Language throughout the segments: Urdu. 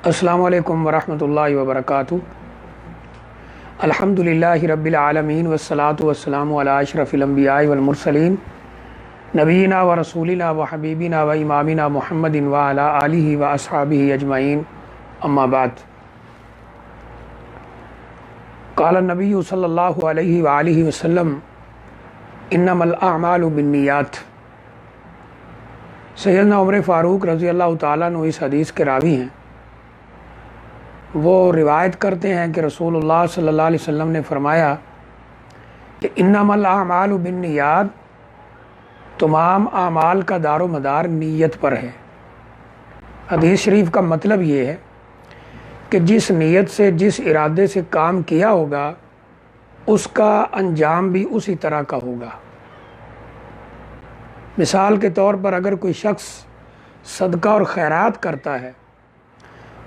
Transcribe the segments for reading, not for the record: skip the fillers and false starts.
السلام علیکم ورحمۃ اللہ وبرکاتہ۔ الحمدللہ رب العالمین والصلاة والسلام علی اشرف الانبیاء والمرسلین نبینا و رسولنا و حبیبنا و امامنا محمد وعلی آلہ و اصحابہ اجمعین، اما بعد۔ قال النبی صلی اللہ علیہ وآلہ وسلم انما الاعمال بالنیات۔ سیدنا عمر فاروق رضی اللہ تعالیٰ عنہ اس حدیث کے راوی ہیں۔ وہ روایت کرتے ہیں کہ رسول اللہ صلی اللہ علیہ وسلم نے فرمایا کہ انما الاعمال بالنیات، تمام اعمال کا دار و مدار نیت پر ہے۔ حدیث شریف کا مطلب یہ ہے کہ جس نیت سے، جس ارادے سے کام کیا ہوگا اس کا انجام بھی اسی طرح کا ہوگا۔ مثال کے طور پر اگر کوئی شخص صدقہ اور خیرات کرتا ہے،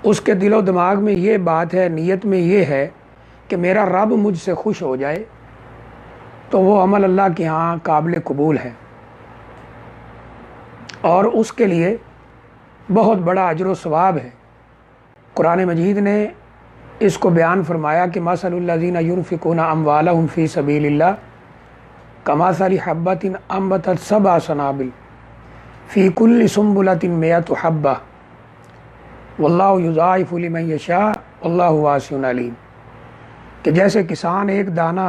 اس کے دل و دماغ میں یہ بات ہے، نیت میں یہ ہے کہ میرا رب مجھ سے خوش ہو جائے، تو وہ عمل اللہ کے ہاں قابل قبول ہے اور اس کے لیے بہت بڑا اجر و ثواب ہے۔ قرآن مجید نے اس کو بیان فرمایا کہ مثل الذین ينفقون اموالهم فی سبیل اللہ کمثل حبۃ انبتت سبع سنابل فی کل سنبلۃ مئۃ حبۃ واللہ یضاعف لمن یشاء واللہ واسع علیم، کہ جیسے کسان ایک دانہ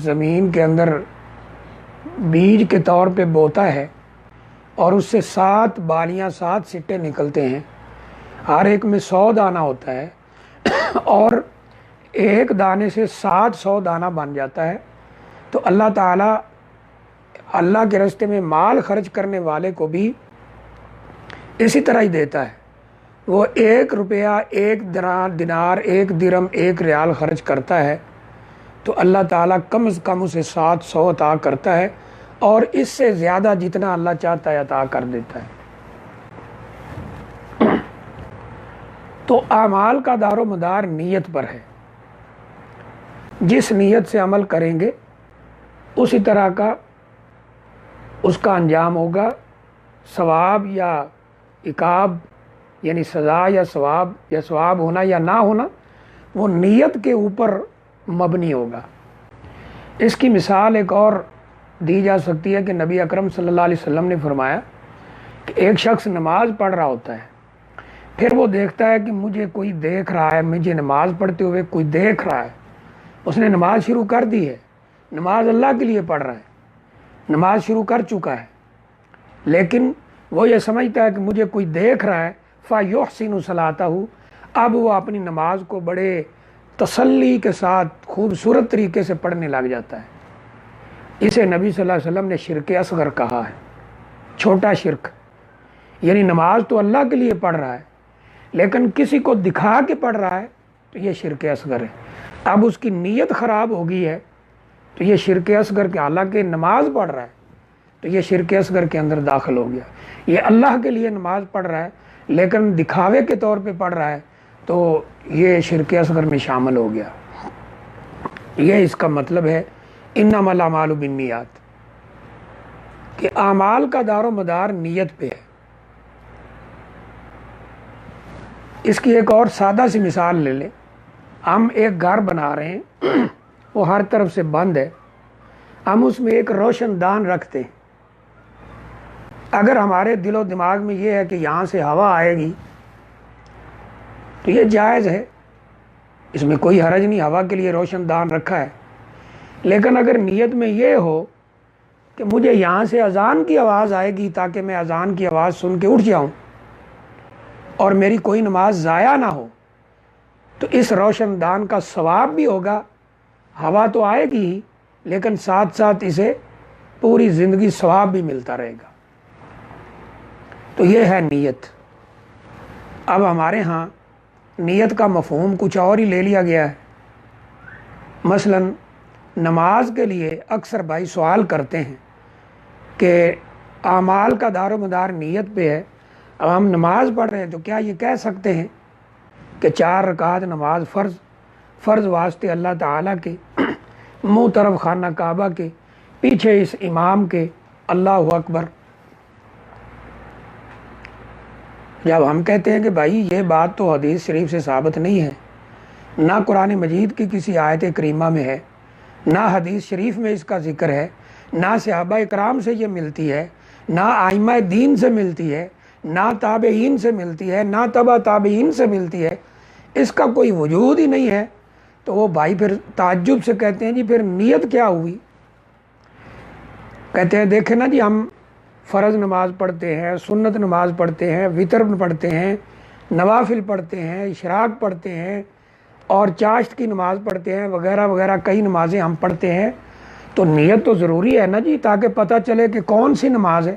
زمین کے اندر بیج کے طور پہ بوتا ہے اور اس سے 7 بالیاں، 7 سٹے نکلتے ہیں، ہر ایک میں 100 دانہ ہوتا ہے اور ایک دانے سے 700 دانہ بن جاتا ہے، تو اللہ تعالیٰ اللہ کے راستے میں مال خرچ کرنے والے کو بھی اسی طرح ہی دیتا ہے۔ وہ 1 روپیہ، 1 دینار، 1 درہم، 1 ریال خرچ کرتا ہے تو اللہ تعالیٰ کم از کم اسے 700 عطا کرتا ہے، اور اس سے زیادہ جتنا اللہ چاہتا ہے عطا کر دیتا ہے۔ تو اعمال کا دار و مدار نیت پر ہے۔ جس نیت سے عمل کریں گے اسی طرح کا اس کا انجام ہوگا۔ ثواب یا عقاب، یعنی سزا یا ثواب ہونا یا نہ ہونا، وہ نیت کے اوپر مبنی ہوگا۔ اس کی مثال ایک اور دی جا سکتی ہے کہ نبی اکرم صلی اللہ علیہ وسلم نے فرمایا کہ ایک شخص نماز پڑھ رہا ہوتا ہے، پھر وہ دیکھتا ہے کہ مجھے کوئی دیکھ رہا ہے، مجھے نماز پڑھتے ہوئے کوئی دیکھ رہا ہے۔ اس نے نماز شروع کر دی ہے، نماز اللہ کے لیے پڑھ رہا ہے، نماز شروع کر چکا ہے، لیکن وہ یہ سمجھتا ہے کہ مجھے کوئی دیکھ رہا ہے، فَيُحْسِنُ صَلَاتَهُ، اب وہ اپنی نماز کو بڑے تسلی کے ساتھ خوبصورت طریقے سے پڑھنے لگ جاتا ہے۔ اسے نبی صلی اللہ علیہ وسلم نے شرک اصغر کہا ہے، چھوٹا شرک۔ یعنی نماز تو اللہ کے لیے پڑھ رہا ہے لیکن کسی کو دکھا کے پڑھ رہا ہے تو یہ شرک اصغر ہے۔ اب اس کی نیت خراب ہو گئی ہے تو یہ شرک اصغر کے، حالانکہ نماز پڑھ رہا ہے تو یہ شرک اصغر کے اندر داخل ہو گیا۔ یہ اللہ کے لیے نماز پڑھ رہا ہے لیکن دکھاوے کے طور پہ پڑھ رہا ہے تو یہ شرک اصغر میں شامل ہو گیا۔ یہ اس کا مطلب ہے انما الاعمال بالنیات، کہ اعمال کا دار و مدار نیت پہ ہے۔ اس کی ایک اور سادہ سی مثال لے لیں۔ ہم ایک گھر بنا رہے ہیں، وہ ہر طرف سے بند ہے، ہم اس میں ایک روشن دان رکھتے ہیں۔ اگر ہمارے دل و دماغ میں یہ ہے کہ یہاں سے ہوا آئے گی تو یہ جائز ہے، اس میں کوئی حرج نہیں، ہوا کے لیے روشن دان رکھا ہے۔ لیکن اگر نیت میں یہ ہو کہ مجھے یہاں سے اذان کی آواز آئے گی تاکہ میں اذان کی آواز سن کے اٹھ جاؤں اور میری کوئی نماز ضائع نہ ہو، تو اس روشن دان کا ثواب بھی ہوگا، ہوا تو آئے گی ہی لیکن ساتھ ساتھ اسے پوری زندگی ثواب بھی ملتا رہے گا۔ تو یہ ہے نیت۔ اب ہمارے ہاں نیت کا مفہوم کچھ اور ہی لے لیا گیا ہے۔ مثلا نماز کے لیے اکثر بھائی سوال کرتے ہیں کہ اعمال کا دار و مدار نیت پہ ہے، اب ہم نماز پڑھ رہے ہیں تو کیا یہ کہہ سکتے ہیں کہ 4 رکعت نماز فرض واسطے اللہ تعالیٰ کے، منہ طرف خانہ کعبہ کے، پیچھے اس امام کے، اللہ اکبر، جب ہم کہتے ہیں کہ بھائی یہ بات تو حدیث شریف سے ثابت نہیں ہے، نہ قرآن مجید کی کسی آیت کریمہ میں ہے، نہ حدیث شریف میں اس کا ذکر ہے، نہ صحابہ اکرام سے یہ ملتی ہے، نہ ائمہ دین سے ملتی ہے، نہ تابعین سے ملتی ہے، نہ تبع تابعین سے ملتی ہے، اس کا کوئی وجود ہی نہیں ہے، تو وہ بھائی پھر تعجب سے کہتے ہیں جی پھر نیت کیا ہوئی؟ کہتے ہیں دیکھیں نا جی، ہم فرض نماز پڑھتے ہیں، سنت نماز پڑھتے ہیں، وتر پڑھتے ہیں، نوافل پڑھتے ہیں، اشراق پڑھتے ہیں، اور چاشت کی نماز پڑھتے ہیں، وغیرہ وغیرہ کئی نمازیں ہم پڑھتے ہیں، تو نیت تو ضروری ہے نا جی، تاکہ پتہ چلے کہ کون سی نماز ہے۔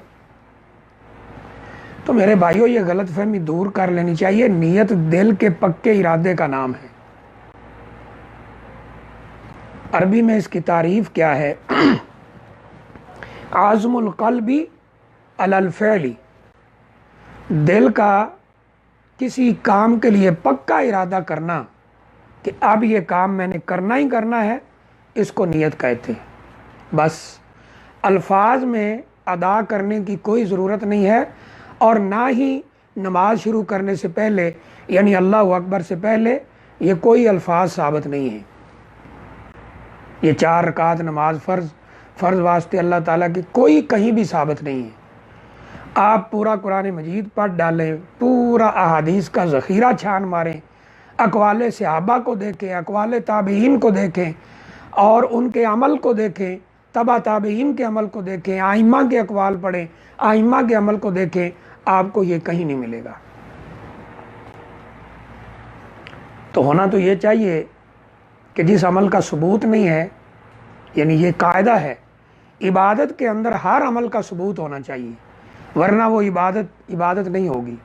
تو میرے بھائیوں، یہ غلط فہمی دور کر لینی چاہیے، نیت دل کے پکے ارادے کا نام ہے۔ عربی میں اس کی تعریف کیا ہے؟ عزم القلب علی الفعل، دل کا کسی کام کے لیے پکا ارادہ کرنا کہ اب یہ کام میں نے کرنا ہی کرنا ہے، اس کو نیت کہتے ہیں۔ بس الفاظ میں ادا کرنے کی کوئی ضرورت نہیں ہے، اور نہ ہی نماز شروع کرنے سے پہلے یعنی اللہ اکبر سے پہلے یہ کوئی الفاظ ثابت نہیں ہیں۔ یہ 4 رکعت نماز فرض واسطے اللہ تعالیٰ کی کوئی کہیں بھی ثابت نہیں ہے۔ آپ پورا قرآن مجید پڑھ ڈالیں، پورا احادیث کا ذخیرہ چھان ماریں، اقوال صحابہ کو دیکھیں، اقوال تابعین کو دیکھیں، اور ان کے عمل کو دیکھیں، تبع تابعین کے عمل کو دیکھیں، ائمہ کے اقوال پڑھیں، ائمہ کے عمل کو دیکھیں، آپ کو یہ کہیں نہیں ملے گا۔ تو ہونا تو یہ چاہیے کہ جس عمل کا ثبوت نہیں ہے، یعنی یہ قاعدہ ہے، عبادت کے اندر ہر عمل کا ثبوت ہونا چاہیے، ورنہ وہ عبادت نہیں ہوگی۔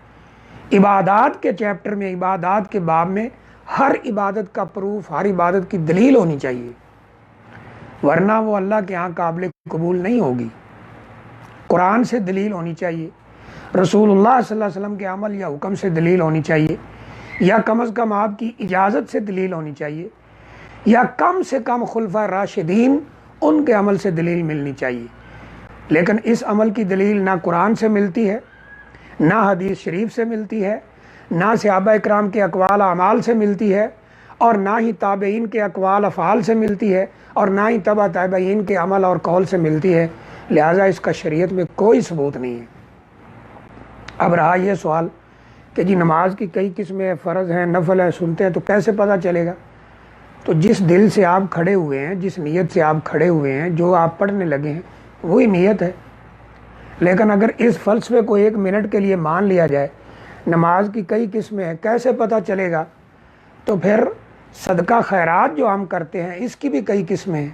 عبادات کے چیپٹر میں، عبادات کے باب میں ہر عبادت کا پروف، ہر عبادت کی دلیل ہونی چاہیے، ورنہ وہ اللہ کے ہاں قابل قبول نہیں ہوگی۔ قرآن سے دلیل ہونی چاہیے، رسول اللہ صلی اللہ علیہ وسلم کے عمل یا حکم سے دلیل ہونی چاہیے، یا کم از کم آپ کی اجازت سے دلیل ہونی چاہیے، یا کم سے کم خلفائے راشدین ان کے عمل سے دلیل ملنی چاہیے۔ لیکن اس عمل کی دلیل نہ قرآن سے ملتی ہے، نہ حدیث شریف سے ملتی ہے، نہ صحابہ اکرام کے اقوال اعمال سے ملتی ہے، اور نہ ہی تابعین کے اقوال افعال سے ملتی ہے، اور نہ ہی تبع تابعین کے عمل اور قول سے ملتی ہے، لہٰذا اس کا شریعت میں کوئی ثبوت نہیں ہے۔ اب رہا یہ سوال کہ جی نماز کی کئی قسمیں، فرض ہیں، نفل ہے، سنتے ہیں، تو کیسے پتہ چلے گا؟ تو جس دل سے آپ کھڑے ہوئے ہیں، جس نیت سے آپ کھڑے ہوئے ہیں، جو آپ پڑھنے لگے ہیں، وہی نیت ہے۔ لیکن اگر اس فلسفے کو 1 منٹ کے لیے مان لیا جائے، نماز کی کئی قسمیں ہیں، کیسے پتہ چلے گا؟ تو پھر صدقہ خیرات جو ہم کرتے ہیں اس کی بھی کئی قسمیں ہیں۔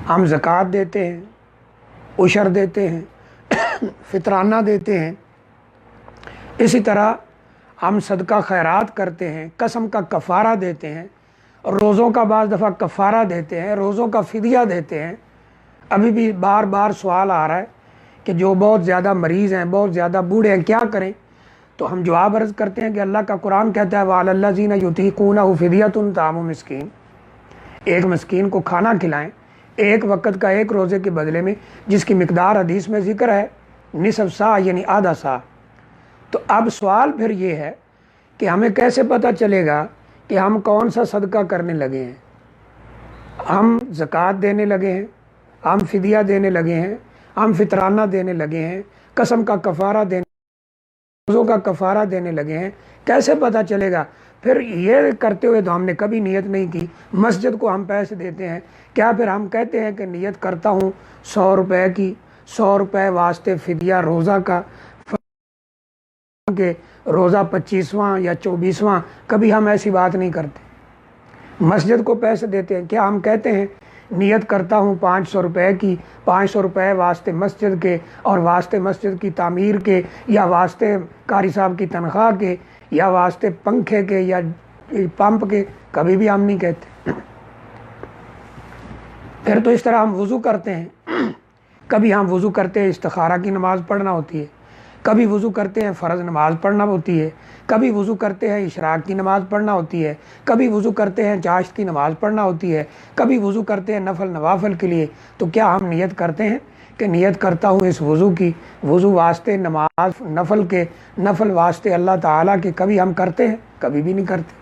ہم زکوٰۃ دیتے ہیں، عشر دیتے ہیں، فطرانہ دیتے ہیں، اسی طرح ہم صدقہ خیرات کرتے ہیں، قسم کا کفارہ دیتے ہیں، روزوں کا بعض دفعہ کفارہ دیتے ہیں، روزوں کا فدیہ دیتے ہیں۔ ابھی بھی بار بار سوال آ رہا ہے کہ جو بہت زیادہ مریض ہیں، بہت زیادہ بوڑھے ہیں، کیا کریں؟ تو ہم جواب عرض کرتے ہیں کہ اللہ کا قرآن کہتا ہے وَعَلَى الَّذِينَ يُطِيقُونَهُ فِدْيَةٌ طَعَامُ مسکین، ایک مسکین کو کھانا کھلائیں، ایک وقت کا ایک روزے کے بدلے میں، جس کی مقدار حدیث میں ذکر ہے نصف سا یعنی آدھا سا۔ تو اب سوال پھر یہ ہے کہ ہمیں کیسے پتہ چلے گا کہ ہم کون سا صدقہ کرنے لگے ہیں؟ ہم زکوٰۃ دینے لگے ہیں، ہم فدیہ دینے لگے ہیں، ہم فطرانہ دینے لگے ہیں، قسم کا کفارہ دینے، روزوں کا کفارہ دینے لگے ہیں، کیسے پتہ چلے گا؟ پھر یہ کرتے ہوئے تو ہم نے کبھی نیت نہیں کی۔ مسجد کو ہم پیسے دیتے ہیں، کیا پھر ہم کہتے ہیں کہ نیت کرتا ہوں 100 روپے کی، 100 روپے واسطے فدیہ روزہ کا، کہ روزہ 25واں یا 24واں، کبھی ہم ایسی بات نہیں کرتے۔ مسجد کو پیسے دیتے ہیں، کیا ہم کہتے ہیں نیت کرتا ہوں 500 روپے کی، 500 روپے واسطے مسجد کے، اور واسطے مسجد کی تعمیر کے، یا واسطے قاری صاحب کی تنخواہ کے، یا واسطے پنکھے کے یا پمپ کے؟ کبھی بھی ہم نہیں کہتے۔ پھر تو اس طرح ہم وضو کرتے ہیں، کبھی ہم وضو کرتے ہیں استخارہ کی نماز پڑھنا ہوتی ہے، کبھی وضو کرتے ہیں فرض نماز پڑھنا ہوتی ہے، کبھی وضو کرتے ہیں اشراق کی نماز پڑھنا ہوتی ہے، کبھی وضو کرتے ہیں چاشت کی نماز پڑھنا ہوتی ہے، کبھی وضو کرتے ہیں نفل نوافل کے لیے۔ تو کیا ہم نیت کرتے ہیں کہ نیت کرتا ہوں اس وضو کی، وضو واسطے نماز نفل کے، نفل واسطے اللہ تعالیٰ کے؟ کبھی ہم کرتے ہیں؟ کبھی بھی نہیں کرتے۔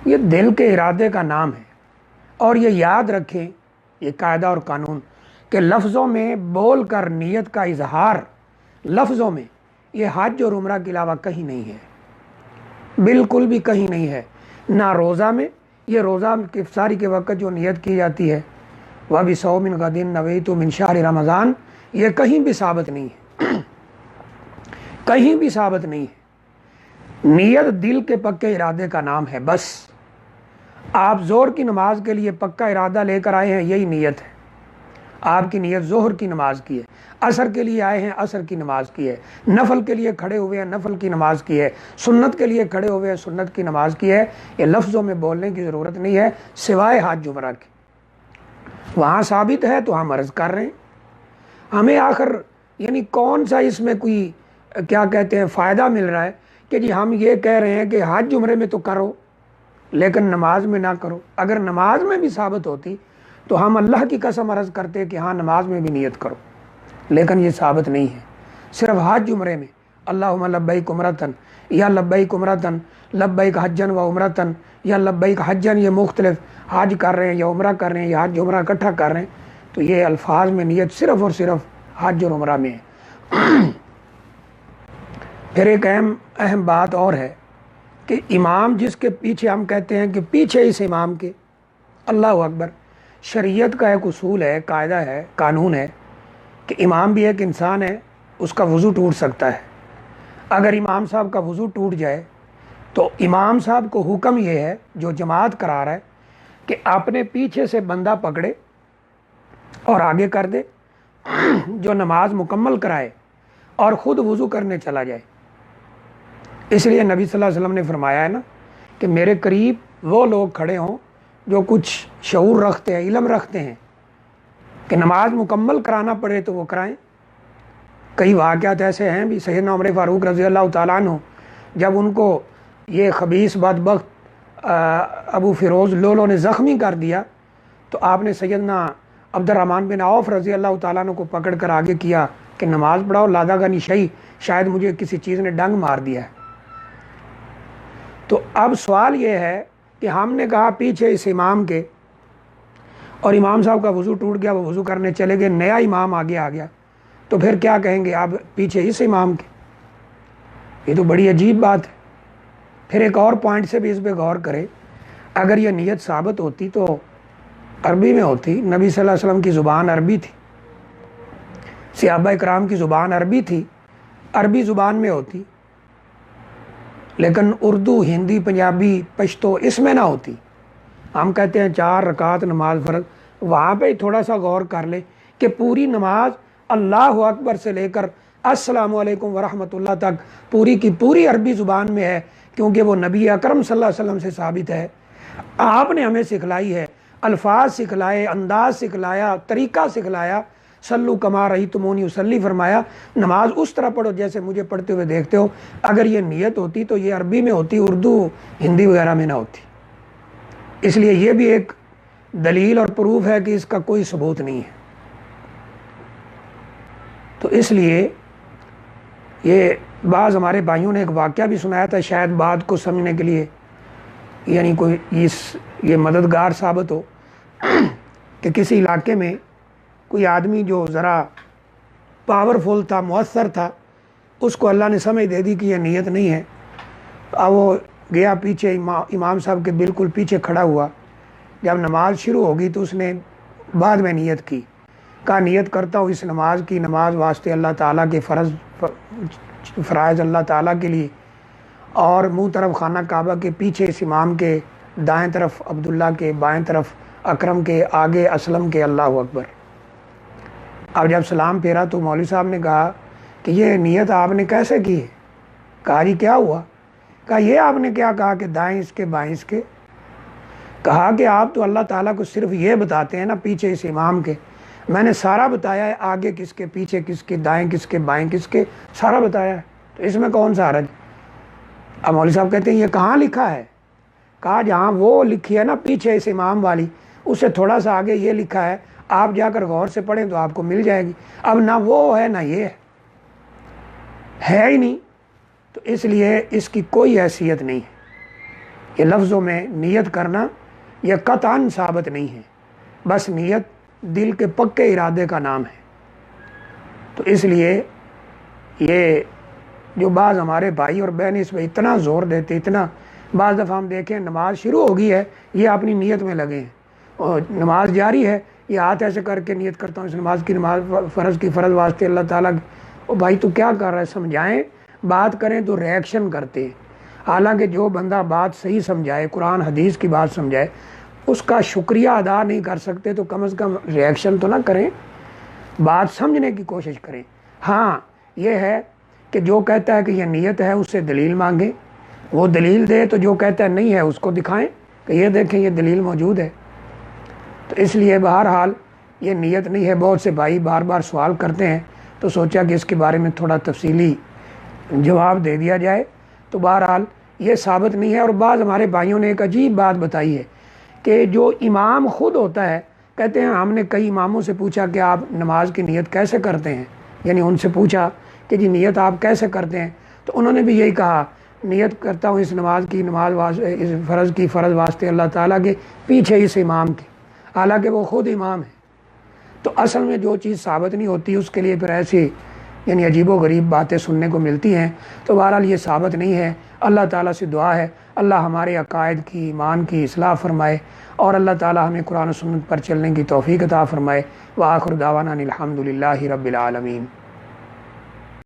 یہ دل کے ارادے کا نام ہے، اور یہ یاد رکھیں، یہ قاعدہ اور قانون، کہ لفظوں میں بول کر نیت کا اظہار، لفظوں میں، یہ حج اور عمرہ کے علاوہ کہیں نہیں ہے، بالکل بھی کہیں نہیں ہے۔ نہ روزہ میں، یہ روزہ کی افطاری کے وقت جو نیت کی جاتی ہے، وَبِصَوْمٍ غَدٍ نَوَيْتُ مِنْ شَهْرِ رمضان، یہ کہیں بھی ثابت نہیں ہے، کہیں بھی ثابت نہیں ہے۔ نیت دل کے پکے ارادے کا نام ہے بس۔ آپ ظہر کی نماز کے لیے پکا ارادہ لے کر آئے ہیں، یہی نیت ہے۔ آپ کی نیت ظہر کی نماز کی ہے، عصر کے لیے آئے ہیں عصر کی نماز کی ہے، نفل کے لیے کھڑے ہوئے ہیں نفل کی نماز کی ہے، سنت کے لیے کھڑے ہوئے ہیں سنت کی نماز کی ہے۔ یہ لفظوں میں بولنے کی ضرورت نہیں ہے سوائے حج عمرہ کی، وہاں ثابت ہے تو ہم عرض کر رہے ہیں۔ ہمیں آخر یعنی کون سا اس میں کوئی کیا کہتے ہیں فائدہ مل رہا ہے کہ جی ہم یہ کہہ رہے ہیں کہ حج عمرے میں تو کرو لیکن نماز میں نہ کرو؟ اگر نماز میں بھی ثابت ہوتی تو ہم اللہ کی قسم عرض کرتے کہ ہاں نماز میں بھی نیت کرو، لیکن یہ ثابت نہیں ہے۔ صرف حج عمرے میں اللہم لبیک عمرتن یا لبیک عمرتن، لبیک حجن و عمرتن یا لبیک حجن، یہ مختلف حج کر رہے ہیں یا عمرہ کر رہے ہیں یا حج عمرہ اکٹھا کر رہے ہیں، تو یہ الفاظ میں نیت صرف اور صرف حج اور عمرہ میں ہے۔ پھر ایک اہم بات اور ہے کہ امام جس کے پیچھے ہم کہتے ہیں کہ پیچھے اس امام کے، اللہ اکبر، شریعت کا ایک اصول ہے، قاعدہ ہے، قانون ہے کہ امام بھی ایک انسان ہے، اس کا وضو ٹوٹ سکتا ہے۔ اگر امام صاحب کا وضو ٹوٹ جائے تو امام صاحب کو حکم یہ ہے جو جماعت کرا رہا ہے کہ اپنے پیچھے سے بندہ پکڑے اور آگے کر دے، جو نماز مکمل کرائے اور خود وضو کرنے چلا جائے۔ اس لیے نبی صلی اللہ علیہ وسلم نے فرمایا ہے نا کہ میرے قریب وہ لوگ کھڑے ہوں جو کچھ شعور رکھتے ہیں، علم رکھتے ہیں کہ نماز مکمل کرانا پڑے تو وہ کرائیں۔ کئی واقعات ایسے ہیں بھی، سیدنا عمر فاروق رضی اللہ تعالیٰ عنہ جب ان کو یہ خبیث بدبخت ابو فیروز لولو نے زخمی کر دیا تو آپ نے سیدنا عبد الرحمن بن عوف رضی اللہ تعالیٰ عنہ کو پکڑ کر آگے کیا کہ نماز پڑھاؤ، لادا گنی شہی، شاید مجھے کسی چیز نے ڈنگ مار دیا ہے۔ تو اب سوال یہ ہے کہ ہم نے کہا پیچھے اس امام کے، اور امام صاحب کا وضو ٹوٹ گیا، وہ وضو کرنے چلے گئے، نیا امام آگے آ گیا، تو پھر کیا کہیں گے آپ پیچھے اس امام کے؟ یہ تو بڑی عجیب بات ہے۔ پھر ایک اور پوائنٹ سے بھی اس پہ غور کرے، اگر یہ نیت ثابت ہوتی تو عربی میں ہوتی، نبی صلی اللہ علیہ وسلم کی زبان عربی تھی، صحابہ کرام کی زبان عربی تھی، عربی زبان میں ہوتی، لیکن اردو، ہندی، پنجابی، پشتو اس میں نہ ہوتی۔ ہم کہتے ہیں 4 رکعت نماز فرض، وہاں پہ تھوڑا سا غور کر لے کہ پوری نماز اللہ اکبر سے لے کر السلام علیکم ورحمۃ اللہ تک پوری کی پوری عربی زبان میں ہے، کیونکہ وہ نبی اکرم صلی اللہ علیہ وسلم سے ثابت ہے۔ آپ نے ہمیں سکھلائی ہے، الفاظ سکھلائے، انداز سکھلایا، طریقہ سکھلایا، صلو کما رأیتمونی اصلی فرمایا، نماز اس طرح پڑھو جیسے مجھے پڑھتے ہوئے دیکھتے ہو۔ اگر یہ نیت ہوتی تو یہ عربی میں ہوتی، اردو ہندی وغیرہ میں نہ ہوتی۔ اس لیے یہ بھی ایک دلیل اور پروف ہے کہ اس کا کوئی ثبوت نہیں ہے۔ تو اس لیے یہ بعض ہمارے بھائیوں نے ایک واقعہ بھی سنایا تھا، شاید بات کو سمجھنے کے لیے یعنی کوئی یہ مددگار ثابت ہو، کہ کسی علاقے میں کوئی آدمی جو ذرا پاورفل تھا، مؤثر تھا، اس کو اللہ نے سمجھ دے دی کہ یہ نیت نہیں ہے، اب وہ گیا پیچھے امام صاحب کے بالکل پیچھے کھڑا ہوا۔ جب نماز شروع ہوگی تو اس نے بعد میں نیت کی، کہا نیت کرتا ہوں اس نماز کی، نماز واسطے اللہ تعالیٰ کے فرائض اللہ تعالیٰ کے لیے، اور منہ طرف خانہ کعبہ کے، پیچھے اس امام کے، دائیں طرف عبداللہ کے، بائیں طرف اکرم کے، آگے اسلم کے، اللہ اکبر۔ اب جب سلام پھیرا تو مولوی صاحب نے کہا کہ یہ نیت آپ نے کیسے کی ہے؟ کہا جی کیا ہوا؟ کہا یہ آپ نے کیا کہا کہ دائیں اس کے بائیں اس کے؟ کہا کہ آپ تو اللہ تعالیٰ کو صرف یہ بتاتے ہیں نا پیچھے اس امام کے، میں نے سارا بتایا ہے، آگے کس کے، پیچھے کس کے، دائیں کس کے، بائیں کس کے، سارا بتایا ہے، تو اس میں کون سا حرج؟ اب مولوی صاحب کہتے ہیں یہ کہاں لکھا ہے؟ کہا جہاں وہ لکھی ہے نا پیچھے اس امام والی، اس سے تھوڑا سا آگے یہ لکھا ہے، آپ جا کر غور سے پڑھیں تو آپ کو مل جائے گی۔ اب نہ وہ ہے نہ یہ ہے ہی نہیں، تو اس لیے اس کی کوئی حیثیت نہیں ہے۔ یہ لفظوں میں نیت کرنا یہ قطعاً ثابت نہیں ہے، بس نیت دل کے پکے ارادے کا نام ہے۔ تو اس لیے یہ جو بعض ہمارے بھائی اور بہن اس پہ اتنا زور دیتے، اتنا، بعض دفعہ ہم دیکھیں نماز شروع ہو گئی ہے، یہ اپنی نیت میں لگے ہیں، اور نماز جاری ہے، یہ ہاتھ ایسے کر کے نیت کرتا ہوں اس نماز کی، نماز فرض کی، فرض واسطے اللہ تعالیٰ کی۔ او بھائی تو کیا کر رہا ہے؟ سمجھائیں، بات کریں تو ریئیکشن کرتے ہیں۔ حالانکہ جو بندہ بات صحیح سمجھائے، قرآن حدیث کی بات سمجھائے، اس کا شکریہ ادا نہیں کر سکتے تو کم از کم ریئیکشن تو نہ کریں، بات سمجھنے کی کوشش کریں۔ ہاں یہ ہے کہ جو کہتا ہے کہ یہ نیت ہے اس سے دلیل مانگیں، وہ دلیل دے، تو جو کہتا ہے نہیں ہے اس کو دکھائیں کہ یہ دیکھیں یہ دلیل موجود ہے۔ تو اس لیے بہرحال یہ نیت نہیں ہے۔ بہت سے بھائی بار بار سوال کرتے ہیں، تو سوچا کہ اس کے بارے میں تھوڑا تفصیلی جواب دے دیا جائے۔ تو بہرحال یہ ثابت نہیں ہے۔ اور بعض ہمارے بھائیوں نے ایک عجیب بات بتائی ہے کہ جو امام خود ہوتا ہے، کہتے ہیں ہم نے کئی اماموں سے پوچھا کہ آپ نماز کی نیت کیسے کرتے ہیں، یعنی ان سے پوچھا کہ جی نیت آپ کیسے کرتے ہیں، تو انہوں نے بھی یہی کہا، نیت کرتا ہوں اس نماز کی، اس فرض کی، فرض واسطے اللہ تعالیٰ کے، پیچھے اس امام کے، حالانکہ وہ خود امام ہے۔ تو اصل میں جو چیز ثابت نہیں ہوتی اس کے لیے پھر ایسی یعنی عجیب و غریب باتیں سننے کو ملتی ہیں۔ تو بہرحال یہ ثابت نہیں ہے۔ اللہ تعالیٰ سے دعا ہے اللہ ہمارے عقائد کی، ایمان کی اصلاح فرمائے، اور اللہ تعالیٰ ہمیں قرآن و سنت پر چلنے کی توفیق عطا فرمائے۔ وآخر دعوانا الحمد للہ رب العالمین۔